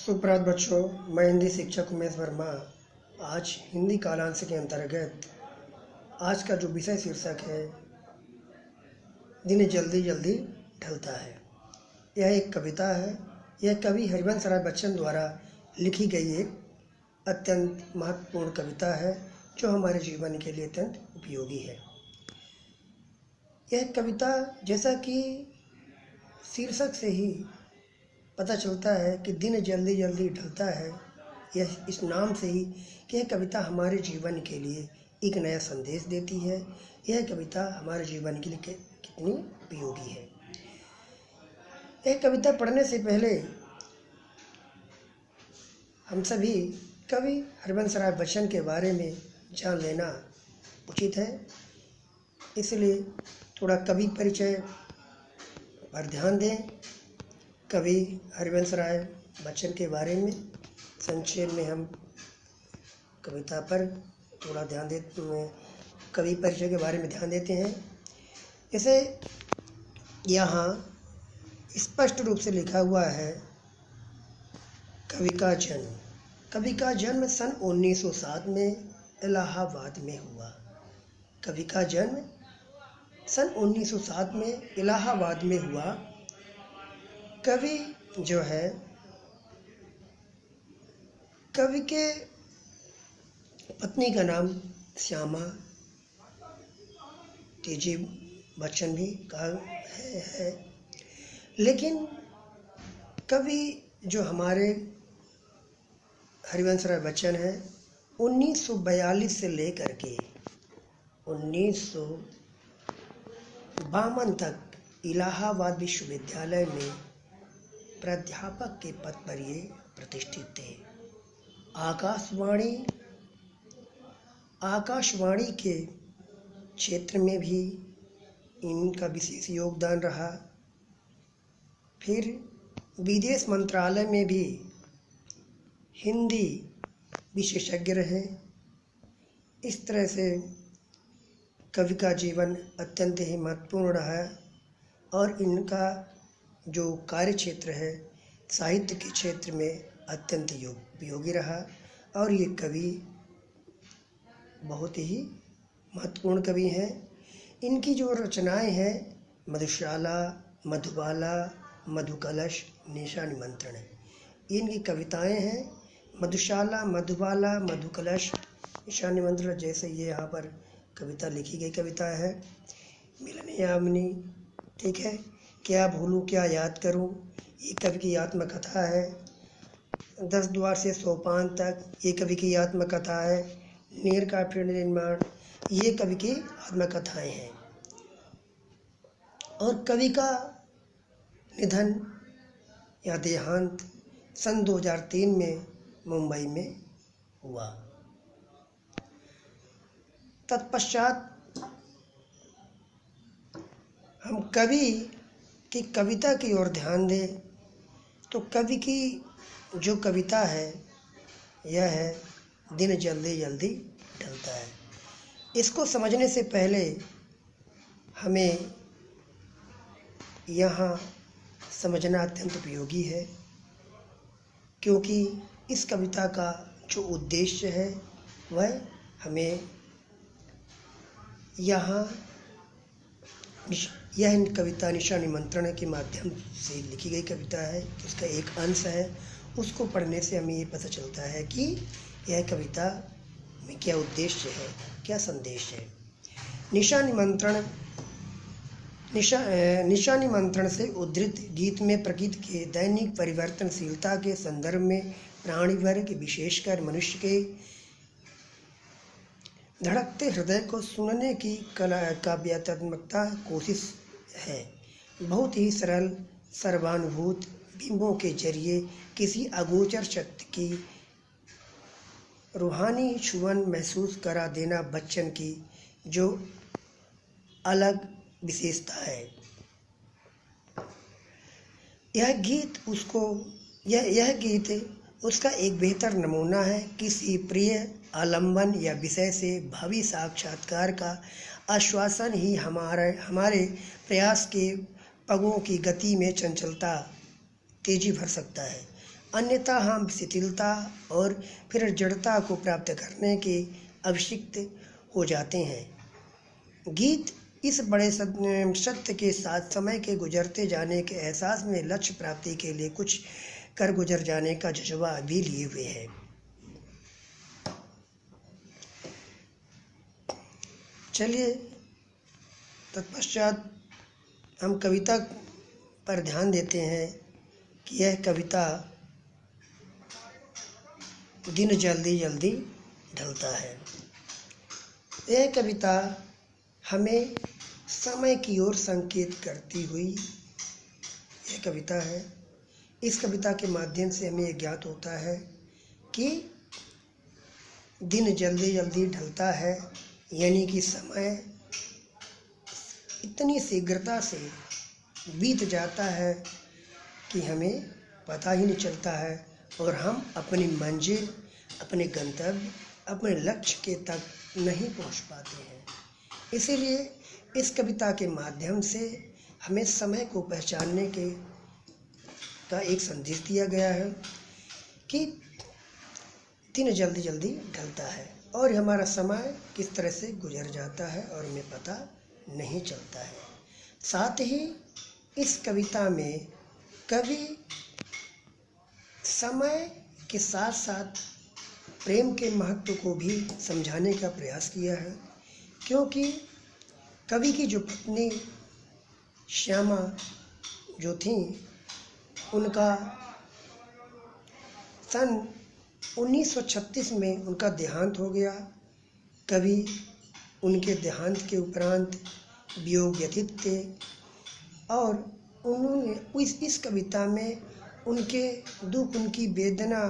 सुप्रभात बच्चों, मैं हिंदी शिक्षक उमेश वर्मा। आज हिंदी कालांश के अंतर्गत आज का जो विषय शीर्षक है, दिन जल्दी जल्दी ढलता है। यह एक कविता है। यह कवि हरिवंश राय बच्चन द्वारा लिखी गई एक अत्यंत महत्वपूर्ण कविता है जो हमारे जीवन के लिए अत्यंत उपयोगी है। यह कविता, जैसा कि शीर्षक से ही पता चलता है कि दिन जल्दी जल्दी ढलता है, यह इस नाम से ही कि यह कविता हमारे जीवन के लिए एक नया संदेश देती है। यह कविता हमारे जीवन के लिए कितनी उपयोगी है। यह कविता पढ़ने से पहले हम सभी कवि हरिवंश राय बच्चन के बारे में जान लेना उचित है। इसलिए थोड़ा कवि परिचय पर ध्यान दें। कवि हरिवंश राय बच्चन के बारे में संक्षेप में हम कविता पर थोड़ा ध्यान देते हैं, कवि परिचय के बारे में ध्यान देते हैं। जैसे यहाँ स्पष्ट रूप से लिखा हुआ है, कवि का जन्म सन 1907 में इलाहाबाद में हुआ। कवि का जन्म सन 1907 में इलाहाबाद में हुआ। कवि जो है, कवि के पत्नी का नाम श्यामा तेजी बच्चन भी कहा है। लेकिन कवि जो हमारे हरिवंश राय बच्चन है, 1942 से लेकर के 1952 तक इलाहाबाद विश्वविद्यालय में प्राध्यापक के पद पर ये प्रतिष्ठित थे। आकाशवाणी के क्षेत्र में भी इनका विशेष योगदान रहा। फिर विदेश मंत्रालय में भी हिंदी विशेषज्ञ रहे। इस तरह से कवि का जीवन अत्यंत ही महत्वपूर्ण रहा और इनका जो कार्य क्षेत्र है, साहित्य के क्षेत्र में अत्यंत उपयोगी रहा। और ये कवि बहुत ही महत्वपूर्ण कवि हैं। इनकी जो रचनाएं हैं, मधुशाला, मधुबाला, मधुकलश, निशा निमंत्रण, इनकी कविताएं हैं। मधुशाला, मधुबाला, मधुकलश, निशा निमंत्रण जैसे ये यहाँ पर कविता लिखी गई कविता है। मिलन यामिनी, ठीक है, क्या भूलूं क्या याद करूं, ये कवि की आत्मकथा है। 10 द्वार से सोपान तक, ये कवि की आत्मकथा है। नीर का फिर निर्माण, ये कवि की आत्मकथाएं हैं। और कवि का निधन या देहांत सन 2003 में मुंबई में हुआ। तत्पश्चात हम कवि की कविता की ओर ध्यान दें तो कवि की जो कविता है, यह है दिन जल्दी जल्दी ढलता है। इसको समझने से पहले हमें यहाँ समझना अत्यंत उपयोगी है, क्योंकि इस कविता का जो उद्देश्य है वह हमें यहाँ यह कविता निशा निमंत्रण के माध्यम से लिखी गई कविता है। उसका एक अंश है। उसको पढ़ने से हमें ये पता चलता है कि यह कविता में क्या उद्देश्य है, क्या संदेश है। निशा निमंत्रण से उद्धृत गीत में प्रकृति के दैनिक परिवर्तनशीलता के संदर्भ में प्राणी वर्ग, विशेषकर मनुष्य के धड़कते हृदय को सुनने की काव्यात्मकता कोशिश है। बहुत ही सरल सर्वानुभूत बिंबों के जरिए किसी अगोचर शक्ति की रूहानी छुअन महसूस करा देना बच्चन की जो अलग विशेषता है। यह गीत उसका एक बेहतर नमूना है। किसी प्रिय आलंबन या विषय से भावी साक्षात्कार का आश्वासन ही हमारे प्रयास के पगों की गति में चंचलता, तेजी भर सकता है। अन्यथा हम शिथिलता और फिर जड़ता को प्राप्त करने के अभिषिक्त हो जाते हैं। गीत इस बड़े सत्य के साथ समय के गुजरते जाने के एहसास में लक्ष्य प्राप्ति के लिए कुछ कर गुजर जाने का जज्बा भी लिए हुए है। चलिए तत्पश्चात हम कविता पर ध्यान देते हैं कि यह कविता दिन जल्दी जल्दी ढलता है। यह कविता हमें समय की ओर संकेत करती हुई यह कविता है। इस कविता के माध्यम से हमें यह ज्ञात होता है कि दिन जल्दी जल्दी ढलता है, यानी कि समय इतनी शीघ्रता से बीत जाता है कि हमें पता ही नहीं चलता है और हम अपनी मंजिल, अपने गंतव्य, अपने लक्ष्य के तक नहीं पहुंच पाते हैं। इसीलिए इस कविता के माध्यम से हमें समय को पहचानने का एक संदेश दिया गया है कि दिन जल्दी जल्दी ढलता है और हमारा समय किस तरह से गुजर जाता है और हमें पता नहीं चलता है। साथ ही इस कविता में कवि समय के साथ साथ प्रेम के महत्व को भी समझाने का प्रयास किया है, क्योंकि कवि की जो पत्नी श्यामा जो थी, उनका सन 1936 में उनका देहांत हो गया। कवि उनके देहांत के उपरांत वियोग व्यथित थे और उन्होंने इस कविता में उनके दुख, उनकी वेदना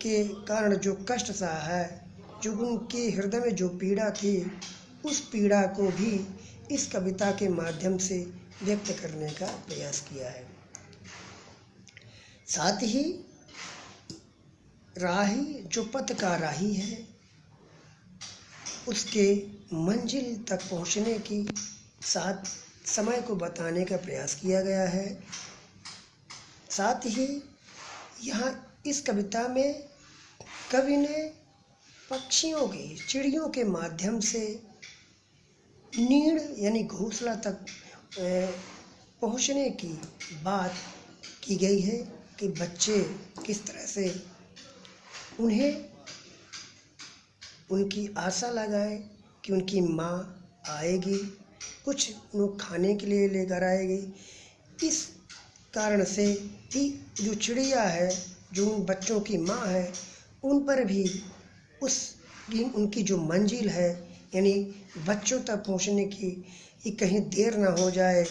के कारण जो कष्ट सहा है, जो उनके हृदय में जो पीड़ा थी, उस पीड़ा को भी इस कविता के माध्यम से व्यक्त करने का प्रयास किया है। साथ ही राही जो पथ का राही है, उसके मंजिल तक पहुंचने की साथ समय को बताने का प्रयास किया गया है। साथ ही यहाँ इस कविता में कवि ने पक्षियों के, चिड़ियों के माध्यम से नीड़ यानी घोंसला तक पहुँचने की बात की गई है कि बच्चे किस तरह से उन्हें उनकी आशा लगाएं कि उनकी माँ आएगी, कुछ लोग खाने के लिए लेकर आएगी। इस कारण से ही जो चिड़िया है, जो उन बच्चों की माँ है, उन पर भी उनकी जो मंजिल है, यानी बच्चों तक पहुँचने की कि कहीं देर ना हो जाए,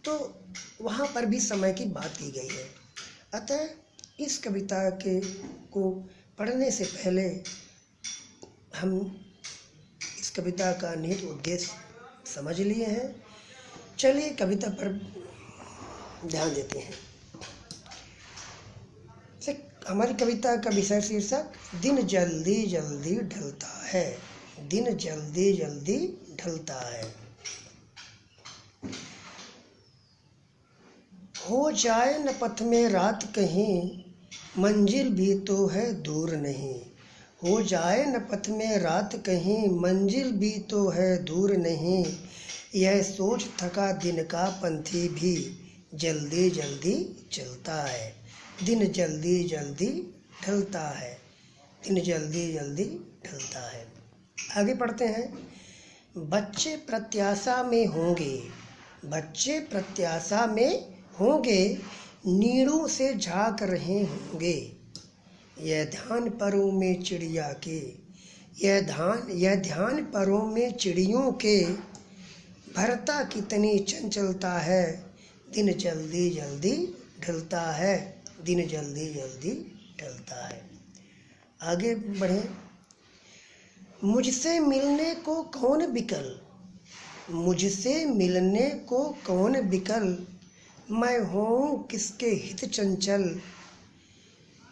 तो वहाँ पर भी समय की बात की गई है। अतः इस कविता को पढ़ने से पहले हम इस कविता का निहित उद्देश्य समझ लिए हैं। चलिए कविता पर ध्यान देते हैं। हमारी कविता का विषय शीर्षक दिन जल्दी जल्दी ढलता है। दिन जल्दी जल्दी ढलता है। हो जाए न पथ में रात कहीं, मंजिल भी तो है दूर नहीं। हो जाए न पथ में रात कहीं, मंजिल भी तो है दूर नहीं। यह सोच थका दिन का पंथी भी जल्दी जल्दी चलता है। दिन जल्दी जल्दी ढलता है। दिन जल्दी जल्दी ढलता है। आगे पढ़ते हैं। बच्चे प्रत्याशा में होंगे, बच्चे प्रत्याशा में होंगे, नीड़ों से झांक रहे होंगे। यह ध्यान परों में चिड़िया के, यह ध्यान परों में चिड़ियों के, भरता कितनी चंचलता है। दिन जल्दी जल्दी ढलता है। दिन जल्दी जल्दी ढलता है। आगे बढ़े। मुझसे मिलने को कौन बिकल, मुझसे मिलने को कौन बिकल, मैं हूँ किसके हित चंचल।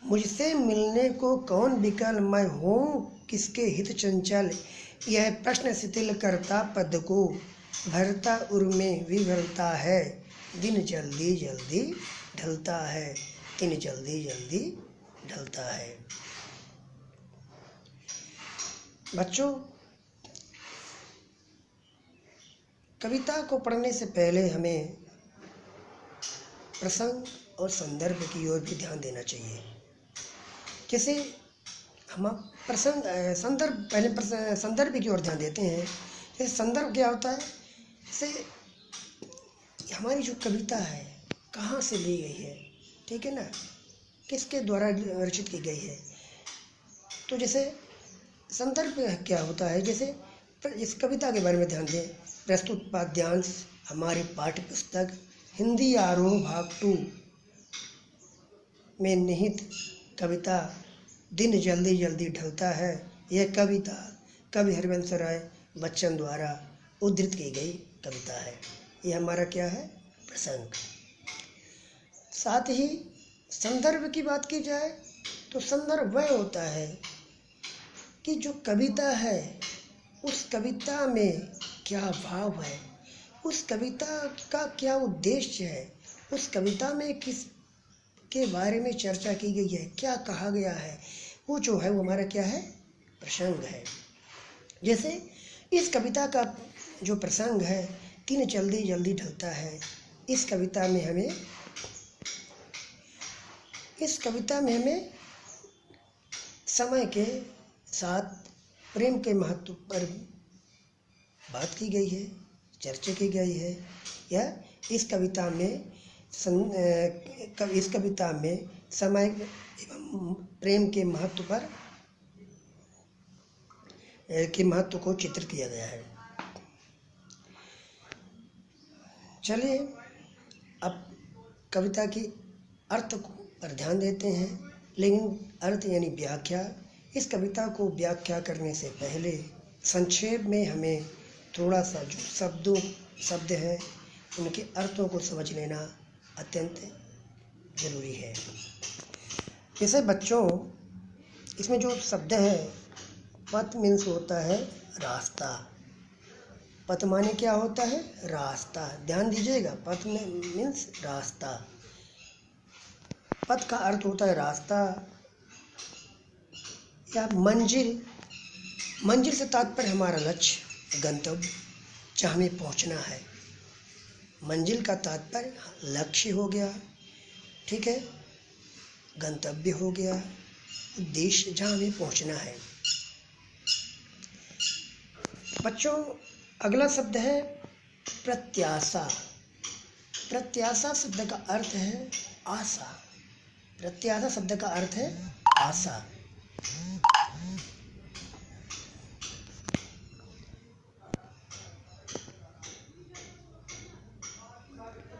मुझसे मिलने को कौन बिकल, मैं हूँ किसके हित चंचल। यह प्रश्न शिथिल करता पद को, भरता उर में विभलता है। दिन जल्दी जल्दी ढलता है। दिन जल्दी जल्दी ढलता है। बच्चों, कविता को पढ़ने से पहले हमें प्रसंग और संदर्भ की ओर भी ध्यान देना चाहिए। जैसे हम पहले संदर्भ की ओर ध्यान देते हैं। जैसे संदर्भ क्या होता है, जैसे हमारी जो कविता है कहाँ से ली गई है, ठीक है ना, किसके द्वारा रचित की गई है। तो जैसे संदर्भ क्या होता है, जैसे इस कविता के बारे में ध्यान दें। प्रस्तुत पाठ्यांश हमारे पाठ्य पुस्तक हिंदी आरोह भाग 2 में निहित कविता दिन जल्दी जल्दी ढलता है, यह कविता कवि हरिवंश राय बच्चन द्वारा उद्धृत की गई कविता है। यह हमारा क्या है, प्रसंग। साथ ही संदर्भ की बात की जाए तो संदर्भ वह होता है कि जो कविता है उस कविता में क्या भाव है, उस कविता का क्या उद्देश्य है, उस कविता में किस के बारे में चर्चा की गई है, क्या कहा गया है, वो जो है वो हमारा क्या है, प्रसंग है। जैसे इस कविता का जो प्रसंग है दिन जल्दी जल्दी ढलता है, इस कविता में हमें समय के साथ प्रेम के महत्व पर बात की गई है, चर्चा की गई है, या इस कविता में समय एवं प्रेम के महत्व को चित्रित किया गया है। चलिए अब कविता की अर्थ पर ध्यान देते हैं। लेकिन अर्थ यानी व्याख्या, इस कविता को व्याख्या करने से पहले संक्षेप में हमें थोड़ा सा जो शब्द हैं उनके अर्थों को समझ लेना अत्यंत ज़रूरी है। जैसे बच्चों, इसमें जो शब्द है, पथ मीन्स होता है रास्ता। पथ माने क्या होता है, रास्ता। ध्यान दीजिएगा, पथ में मीन्स रास्ता। पथ का अर्थ होता है रास्ता या मंजिल। मंजिल से तात्पर्य हमारा लक्ष्य, गंतव्य, जहाँ हमें पहुँचना है। मंजिल का तात्पर्य लक्ष्य हो गया, ठीक है, गंतव्य हो गया, उद्देश्य जहाँ हमें पहुँचना है। बच्चों, अगला शब्द है प्रत्याशा। प्रत्याशा शब्द का अर्थ है आशा। प्रत्याशा शब्द का अर्थ है आशा।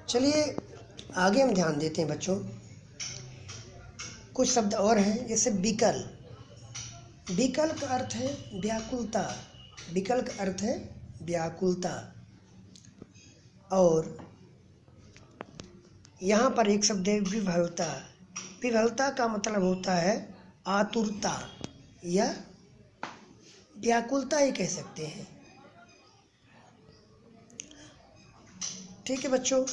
चलिए आगे हम ध्यान देते हैं बच्चों। कुछ शब्द और हैं, जैसे विकल। विकल का अर्थ है व्याकुलता। विकल का अर्थ है व्याकुलता। और यहाँ पर एक शब्द है विह्वलता। विह्वलता का मतलब होता है आतुरता या व्याकुलता ही कह सकते हैं। ठीक है बच्चों,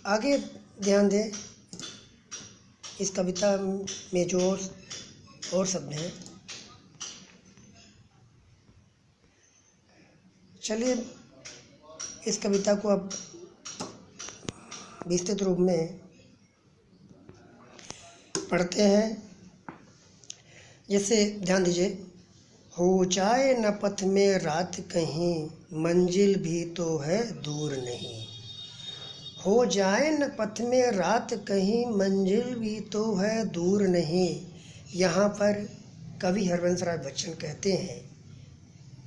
आगे ध्यान दें। इस कविता में जो और शब्द हैं, चलिए इस कविता को अब विस्तृत रूप में पढ़ते हैं। जैसे ध्यान दीजिए, हो जाए न पथ में रात कहीं, मंजिल भी तो है दूर नहीं। हो जाए न पथ में रात कहीं, मंजिल भी तो है दूर नहीं। यहाँ पर कवि हरिवंश राय बच्चन कहते हैं,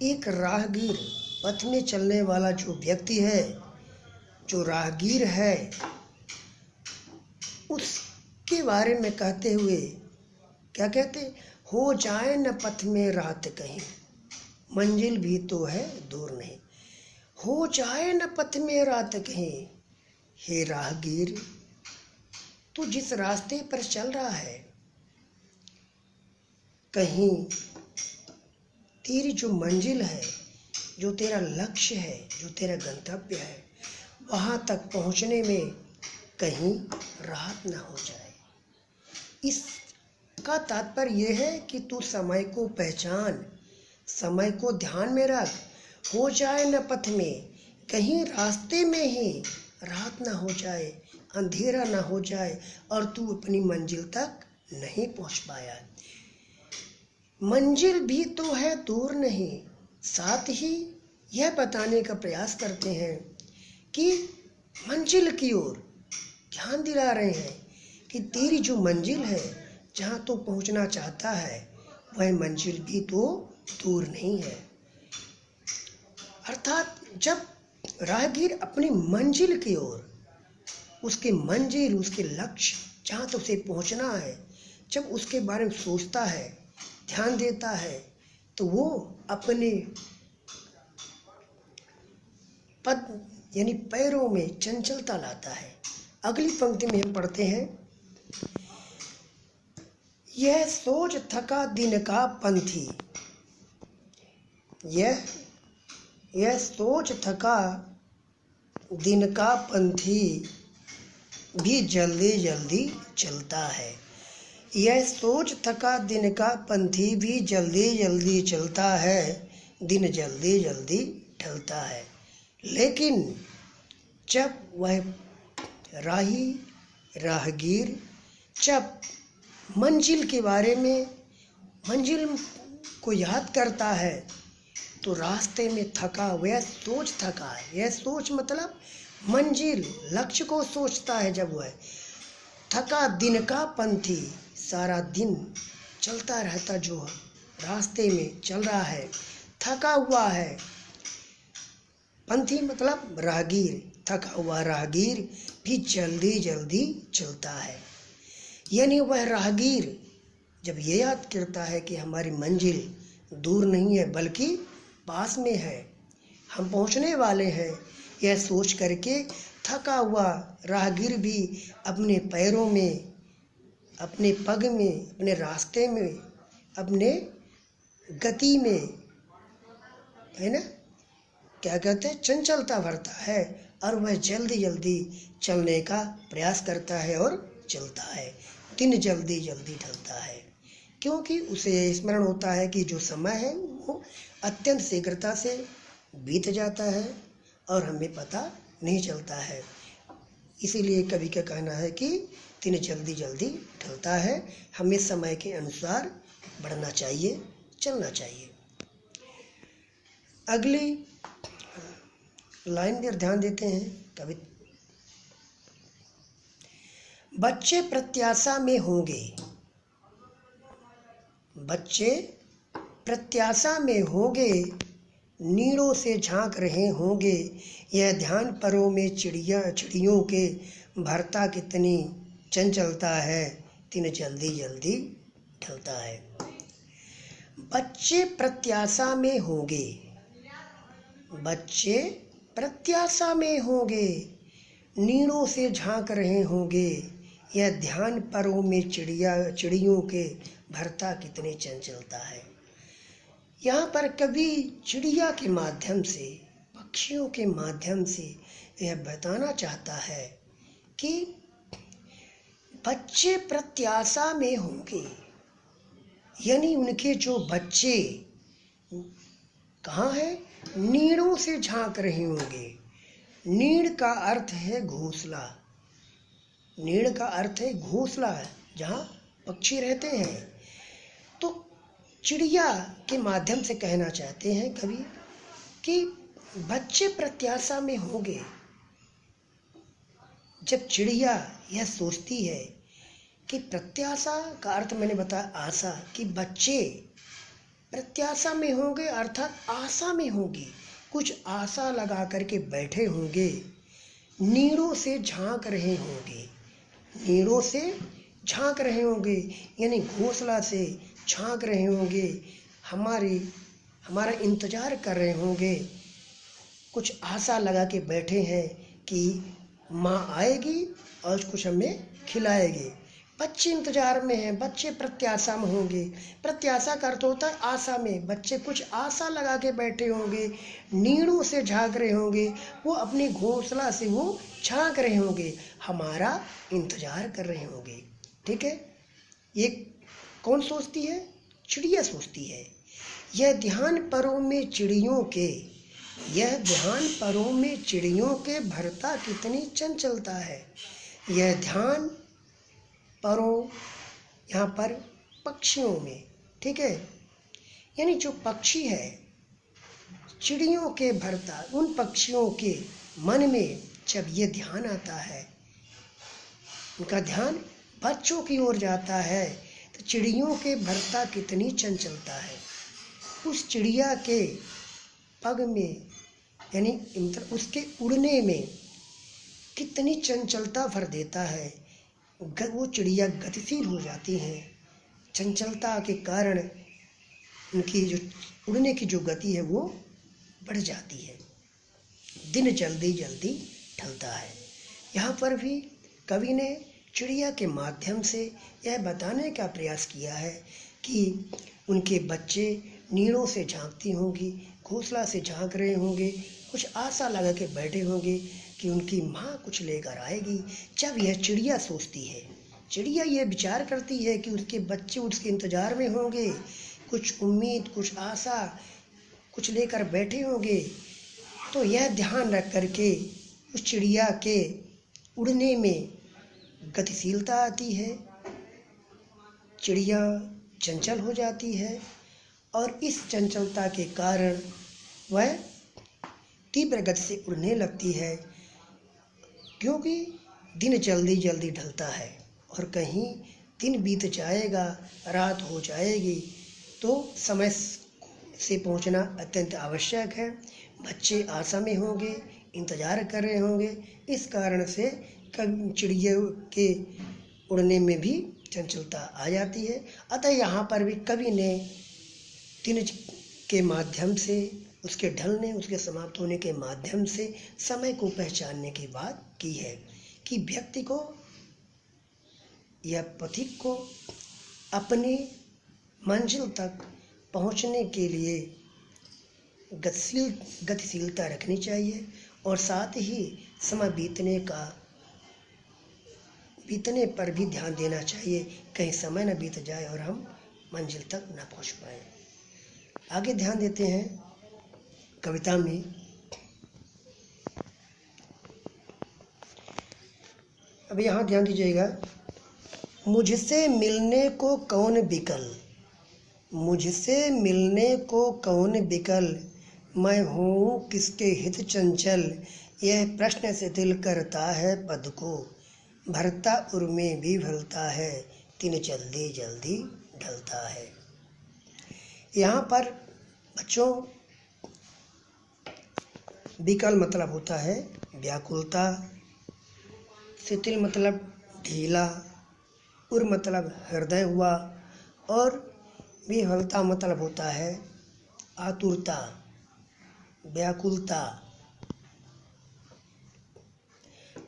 एक राहगीर, पथ में चलने वाला जो व्यक्ति है, जो राहगीर है, उसके बारे में कहते हुए क्या कहते, हो जाए न पथ में रात कहीं, मंजिल भी तो है दूर नहीं। हो जाए न पथ में रात कहीं, हे राहगीर, तू जिस रास्ते पर चल रहा है, कहीं तेरी जो मंजिल है, जो तेरा लक्ष्य है, जो तेरा गंतव्य है, वहाँ तक पहुँचने में कहीं राहत न हो जाए। इसका तात्पर्य यह है कि तू समय को पहचान, समय को ध्यान में रख। हो जाए न पथ में, कहीं रास्ते में ही रात ना हो जाए, अंधेरा ना हो जाए और तू अपनी मंजिल तक नहीं पहुंच पाया। मंजिल भी तो है दूर नहीं, साथ ही यह बताने का प्रयास करते हैं कि मंजिल की ओर ध्यान दिला रहे हैं कि तेरी जो मंजिल है, जहां तू पहुंचना चाहता है, वह मंजिल भी तो दूर नहीं है। अर्थात जब राहगीर अपनी मंजिल की ओर, उसके मंजिल, उसके लक्ष्य जहाँ तक उसे पहुँचना है, जब उसके बारे में सोचता है, ध्यान देता है, तो वो अपने पद यानी पैरों में चंचलता लाता है। अगली पंक्ति में हम पढ़ते हैं, यह सोच थका दिन का पंथी, यह सोच थका दिन का पंथी भी जल्दी जल्दी चलता है। यह सोच थका दिन का पंथी भी जल्दी जल्दी चलता है, दिन जल्दी जल्दी ढलता है। लेकिन जब वह राहगीर जब मंजिल के बारे में, मंजिल को याद करता है, तो रास्ते में थका, वह सोच थका है। यह सोच मतलब मंजिल, लक्ष्य को सोचता है। जब वह थका दिन का पंथी, सारा दिन चलता रहता, जो रास्ते में चल रहा है, थका हुआ है। पंथी मतलब राहगीर, थका हुआ राहगीर भी जल्दी जल्दी चलता है। यानी वह राहगीर जब ये याद करता है कि हमारी मंजिल दूर नहीं है बल्कि पास में है, हम पहुंचने वाले हैं, यह सोच करके थका हुआ राहगीर भी अपने पैरों में, अपने पग में, अपने रास्ते में, अपने गति में, है ना, क्या कहते हैं, चंचलता भरता है और वह जल्दी जल्दी चलने का प्रयास करता है और चलता है। दिन जल्दी जल्दी ढलता है, क्योंकि उसे स्मरण होता है कि जो समय है वो अत्यंत शीघ्रता से बीत जाता है और हमें पता नहीं चलता है। इसीलिए कवि का कहना है कि दिन जल्दी जल्दी ढलता है, हमें समय के अनुसार बढ़ना चाहिए, चलना चाहिए। अगली लाइन पर ध्यान देते हैं। कवि, बच्चे प्रत्याशा में होंगे, बच्चे प्रत्याशा में होंगे, नीड़ों से झांक रहे होंगे, यह ध्यान परों में चिड़ियों के भरता कितनी चंचलता है, दिन जल्दी जल्दी ढलता है। बच्चे प्रत्याशा में होंगे, बच्चे प्रत्याशा में होंगे, नीड़ों से झांक रहे होंगे, यह ध्यान परों में चिड़ियों के भरता कितनी चंचलता है। यहाँ पर कवि चिड़िया के माध्यम से, पक्षियों के माध्यम से यह बताना चाहता है कि बच्चे प्रत्याशा में होंगे, यानी उनके जो बच्चे कहाँ हैं, नीड़ों से झांक रहे होंगे। नीड़ का अर्थ है घोंसला, नीड़ का अर्थ है घोंसला, जहाँ पक्षी रहते हैं। तो चिड़िया के माध्यम से कहना चाहते हैं कवि कि बच्चे प्रत्याशा में होंगे। जब चिड़िया यह सोचती है कि प्रत्याशा का अर्थ मैंने बताया आशा, कि बच्चे प्रत्याशा में होंगे अर्थात आशा में होंगे, कुछ आशा लगा करके बैठे होंगे, नीड़ों से झांक रहे होंगे, नीड़ों से झांक रहे होंगे, यानी घोंसला से झांक रहे होंगे, हमारा इंतजार कर रहे होंगे, कुछ आशा लगा के बैठे हैं कि माँ आएगी और कुछ हमें खिलाएगी। बच्चे इंतजार में हैं, बच्चे प्रत्याशा में होंगे। प्रत्याशा का अर्थ होता है आशा में, बच्चे कुछ आशा लगा के बैठे होंगे, नीड़ों से झांक रहे होंगे, वो अपने घोंसला से वो झांक रहे होंगे, हमारा इंतजार कर रहे होंगे। ठीक है, ये कौन सोचती है? चिड़िया सोचती है। यह ध्यान परों में चिड़ियों के, यह ध्यान परों में चिड़ियों के भरता कितनी चंचलता है। यह ध्यान परों, यहाँ पर पक्षियों में, ठीक है, यानी जो पक्षी है, चिड़ियों के भरता, उन पक्षियों के मन में जब ये ध्यान आता है, उनका ध्यान बच्चों की ओर जाता है, तो चिड़ियों के भरता कितनी चंचलता है। उस चिड़िया के पग में, यानी उसके उड़ने में कितनी चंचलता भर देता है। वो चिड़िया गतिशील हो जाती हैं। चंचलता के कारण उनकी जो उड़ने की जो गति है वो बढ़ जाती है। दिन जल्दी जल्दी ढलता है। यहाँ पर भी कवि ने चिड़िया के माध्यम से यह बताने का प्रयास किया है कि उनके बच्चे नीड़ों से झांकती होंगी, घोंसला से झांक रहे होंगे, कुछ आशा लगा के बैठे होंगे कि उनकी माँ कुछ लेकर आएगी। जब यह चिड़िया सोचती है, चिड़िया यह विचार करती है कि उसके बच्चे उसके इंतजार में होंगे, कुछ उम्मीद, कुछ आशा, कुछ लेकर बैठे होंगे, तो यह ध्यान रख करके उस चिड़िया के उड़ने में गतिशीलता आती है। चिड़िया चंचल हो जाती है और इस चंचलता के कारण वह तीव्र गति से उड़ने लगती है, क्योंकि दिन जल्दी जल्दी ढलता है और कहीं दिन बीत जाएगा, रात हो जाएगी, तो समय से पहुंचना अत्यंत आवश्यक है। बच्चे आशा में होंगे, इंतजार कर रहे होंगे, इस कारण से चिड़िया के उड़ने में भी चंचलता आ जाती है। अतः यहाँ पर भी कवि ने दिन के माध्यम से, उसके ढलने, उसके समाप्त होने के माध्यम से समय को पहचानने की बात की है कि व्यक्ति को या पथिक को अपनी मंजिल तक पहुंचने के लिए गतिशीलता रखनी चाहिए और साथ ही समय बीतने पर भी ध्यान देना चाहिए, कहीं समय न बीत जाए और हम मंजिल तक न पहुंच पाए। आगे ध्यान देते हैं कविता में। अब यहाँ ध्यान दीजिएगा, मुझसे मिलने को कौन बिकल, मुझसे मिलने को कौन बिकल, मैं हूँ किसके हित चंचल, यह प्रश्न से दिल करता है पद को, भरता उर में भी भलता है, दिन जल्दी जल्दी ढलता है। यहाँ पर बच्चों बिकल मतलब होता है व्याकुलता, शिथिल मतलब ढीला, उर मतलब हृदय हुआ, और विह्वलता मतलब होता है आतुरता, व्याकुलता।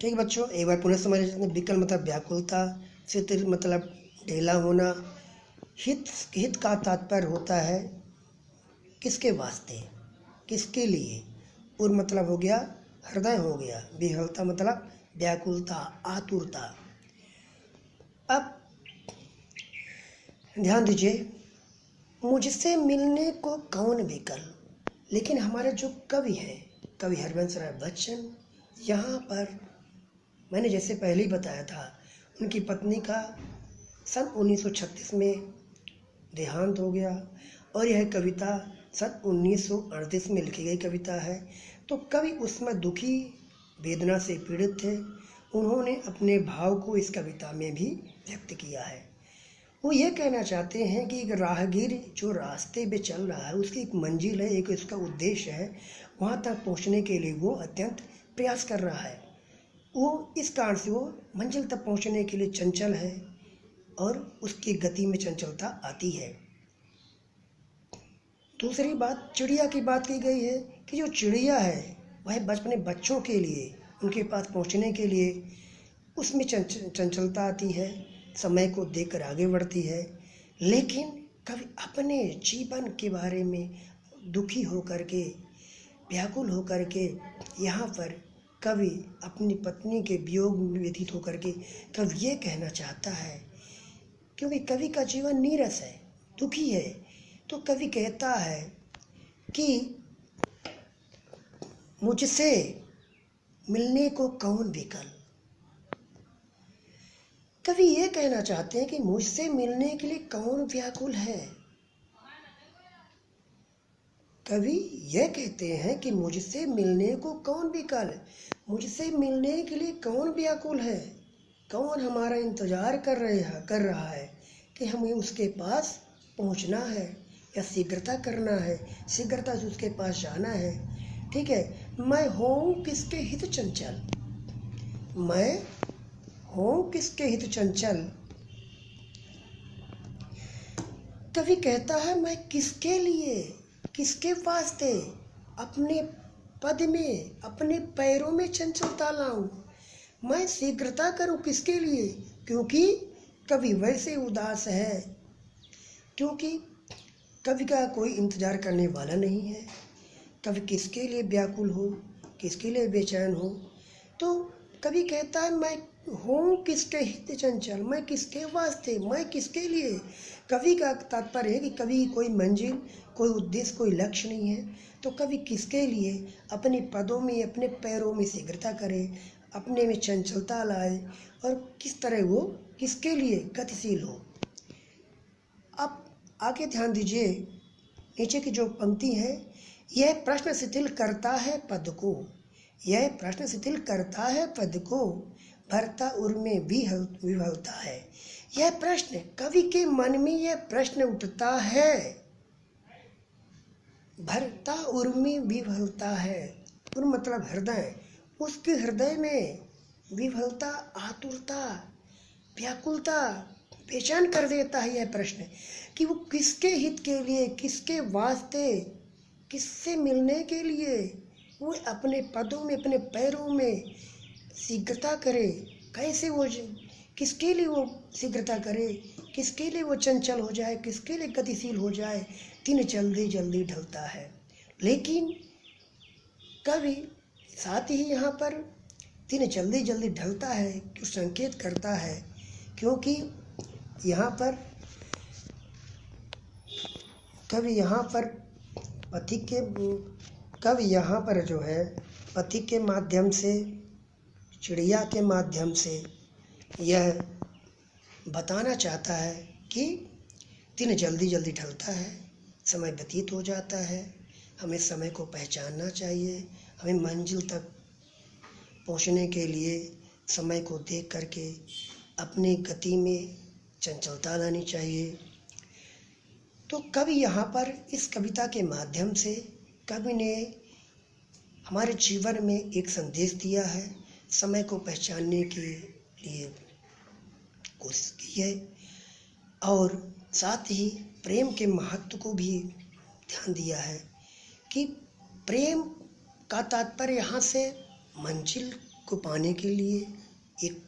ठीक बच्चों, एक बार पुनः समझ लेते हैं। विकल मतलब व्याकुलता, शिथिल मतलब ढीला होना, हित का तात्पर्य होता है किसके वास्ते, किसके लिए, उर मतलब हो गया हृदय हो गया, विह्वलता मतलब व्याकुलता, आतुरता। अब ध्यान दीजिए, मुझसे मिलने को कौन बिकल, लेकिन हमारे जो कवि हैं, कवि हरवंश राय बच्चन, यहाँ पर मैंने जैसे पहले ही बताया था, उनकी पत्नी का सन 1936 में देहांत हो गया और यह कविता सन 1938 में लिखी गई कविता है। तो कवि उसमें दुखी, वेदना से पीड़ित थे। उन्होंने अपने भाव को इस कविता में भी व्यक्त किया है। वो ये कहना चाहते हैं कि एक राहगीर जो रास्ते पे चल रहा है, उसकी एक मंजिल है, एक उसका उद्देश्य है, वहाँ तक पहुँचने के लिए वो अत्यंत प्रयास कर रहा है। वो इस कारण से वो मंजिल तक पहुँचने के लिए चंचल है और उसकी गति में चंचलता आती है। दूसरी बात, चिड़िया की बात की गई है कि जो चिड़िया है वह अपने बच्चों के लिए, उनके पास पहुँचने के लिए उसमें चंचलता आती है, समय को देखकर आगे बढ़ती है। लेकिन कभी अपने जीवन के बारे में दुखी होकर के, व्याकुल होकर के यहाँ पर कवि अपनी पत्नी के वियोग में व्यथित होकर के कवि ये कहना चाहता है, क्योंकि कवि का जीवन नीरस है, दुखी है, तो कवि कहता है कि मुझसे मिलने को कौन विकल। कवि ये कहना चाहते हैं कि मुझसे मिलने के लिए कौन व्याकुल है। कवि ये कहते हैं कि मुझसे मिलने को कौन विकल, मुझसे मिलने के लिए कौन व्याकुल है, कौन हमारा इंतजार कर रहा है कि हमें उसके पास पहुंचना है या शीघ्रता करना है, शीघ्रता से उसके पास जाना है। ठीक है, मैं हूँ किसके हित चंचल, मैं हूँ किसके हित चंचल। कवि कहता है मैं किसके लिए, किसके वास्ते अपने पद में, अपने पैरों में चंचलता लाऊं, मैं शीघ्रता करूं किसके लिए, क्योंकि कवि वैसे उदास है, क्योंकि कवि का कोई इंतजार करने वाला नहीं है। कवि किसके लिए व्याकुल हो, किसके लिए बेचैन हो, तो कवि कहता है मैं हूँ किसके हित चंचल, मैं किसके वास्ते, मैं किसके लिए। कवि का तात्पर्य है कि कवि की कोई मंजिल, कोई उद्देश्य, कोई लक्ष्य नहीं है, तो कवि किसके लिए अपने पदों में, अपने पैरों में शीघ्रता करे, अपने में चंचलता लाए, और किस तरह वो किसके लिए गतिशील हो। अब आगे ध्यान दीजिए, नीचे की जो पंक्ति है, यह प्रश्न शिथिल करता है पद को, यह प्रश्न शिथिल करता है पद को, भरता उर में भी विभलता है। यह प्रश्न, कवि के मन में यह प्रश्न उठता है, भरता उर में विभलता है, उर मतलब हृदय, उसके हृदय में विभलता, आतुरता, व्याकुलता, बेचैन कर देता है यह प्रश्न कि वो किसके हित के लिए, किसके वास्ते, किससे मिलने के लिए वो अपने पदों में, अपने पैरों में शीघ्रता करे। कैसे वो, किसके लिए वो शीघ्रता करे, किसके लिए वो चंचल हो जाए, किसके लिए गतिशील हो जाए। दिन जल्दी जल्दी ढलता है, लेकिन कवि साथ ही यहाँ पर दिन जल्दी जल्दी ढलता है क्यों संकेत करता है, क्योंकि यहाँ पर कवि यहाँ पर जो है पथिक के माध्यम से, चिड़िया के माध्यम से यह बताना चाहता है कि दिन जल्दी जल्दी ढलता है, समय व्यतीत हो जाता है, हमें समय को पहचानना चाहिए, हमें मंजिल तक पहुंचने के लिए समय को देख करके अपनी गति में चंचलता लानी चाहिए। तो कवि यहाँ पर इस कविता के माध्यम से कवि ने हमारे जीवन में एक संदेश दिया है, समय को पहचानने के लिए कोशिश की है, और साथ ही प्रेम के महत्व को भी ध्यान दिया है कि प्रेम का तात्पर्य यहाँ से मंजिल को पाने के लिए एक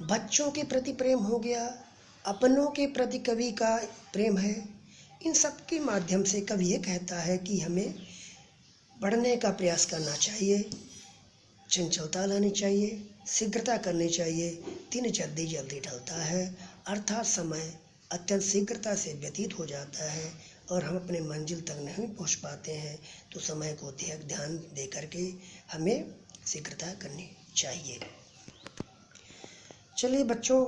बच्चों के प्रति प्रेम हो गया, अपनों के प्रति कवि का प्रेम है। इन सब के माध्यम से कवि ये कहता है कि हमें बढ़ने का प्रयास करना चाहिए, चंचलता लानी चाहिए, शीघ्रता करनी चाहिए। दिन जल्दी जल्दी ढलता है, अर्थात समय अत्यंत शीघ्रता से व्यतीत हो जाता है और हम अपने मंजिल तक नहीं पहुंच पाते हैं, तो समय को ध्यान दे करके हमें शीघ्रता करनी चाहिए। चलिए बच्चों,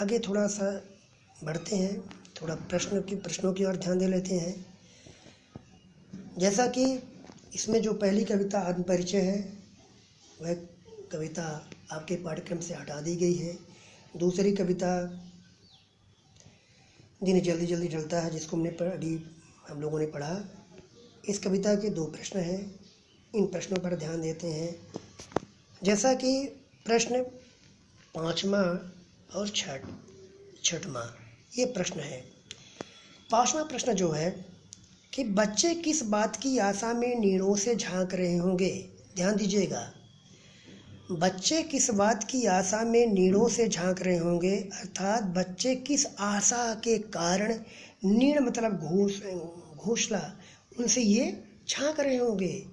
आगे थोड़ा सा बढ़ते हैं, थोड़ा प्रश्नों की ओर ध्यान दे लेते हैं। जैसा कि इसमें जो पहली कविता आत्मपरिचय है, वह कविता आपके पाठ्यक्रम से हटा दी गई है। दूसरी कविता दिन जल्दी जल्दी ढलता है, जिसको हम लोगों ने पढ़ा। इस कविता के 2 प्रश्न हैं, इन प्रश्नों पर ध्यान देते हैं। जैसा कि प्रश्न 5वां और 6वां ये प्रश्न है। 5वां प्रश्न जो है कि बच्चे किस बात की आशा में नीड़ों से झांक रहे होंगे। ध्यान दीजिएगा, बच्चे किस बात की आशा में नीड़ों से झांक रहे होंगे, अर्थात बच्चे किस आशा के कारण, नीड़ मतलब घोंसला, उनसे ये झांक रहे होंगे,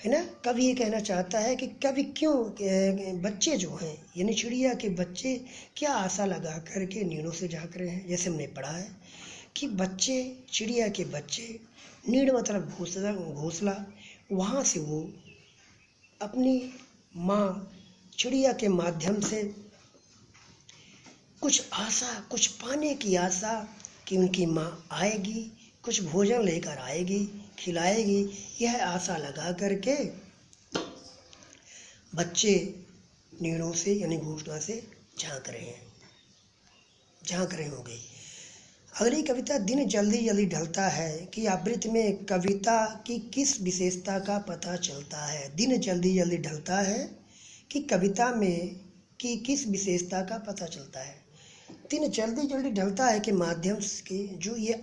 है ना। कवि ये कहना चाहता है कि कवि क्यों बच्चे जो हैं यानी चिड़िया के बच्चे क्या आशा लगा करके नीड़ों से झांक रहे हैं। जैसे हमने पढ़ा है कि बच्चे, चिड़िया के बच्चे, नीड़ मतलब घोंसला, घोंसला, वहाँ से वो अपनी माँ चिड़िया के माध्यम से कुछ आशा, कुछ पाने की आशा कि उनकी माँ आएगी, कुछ भोजन लेकर आएगी, खिलाएगी, यह आशा लगा करके बच्चे नीड़ों से यानी घोंसला से झांक रहे होंगे। अगली कविता, दिन जल्दी जल्दी ढलता है कि आवृत्ति में कविता की किस विशेषता का पता चलता है। दिन जल्दी जल्दी ढलता है कि कविता में की किस विशेषता का पता चलता है। दिन जल्दी जल्दी ढलता है के माध्यम के जो ये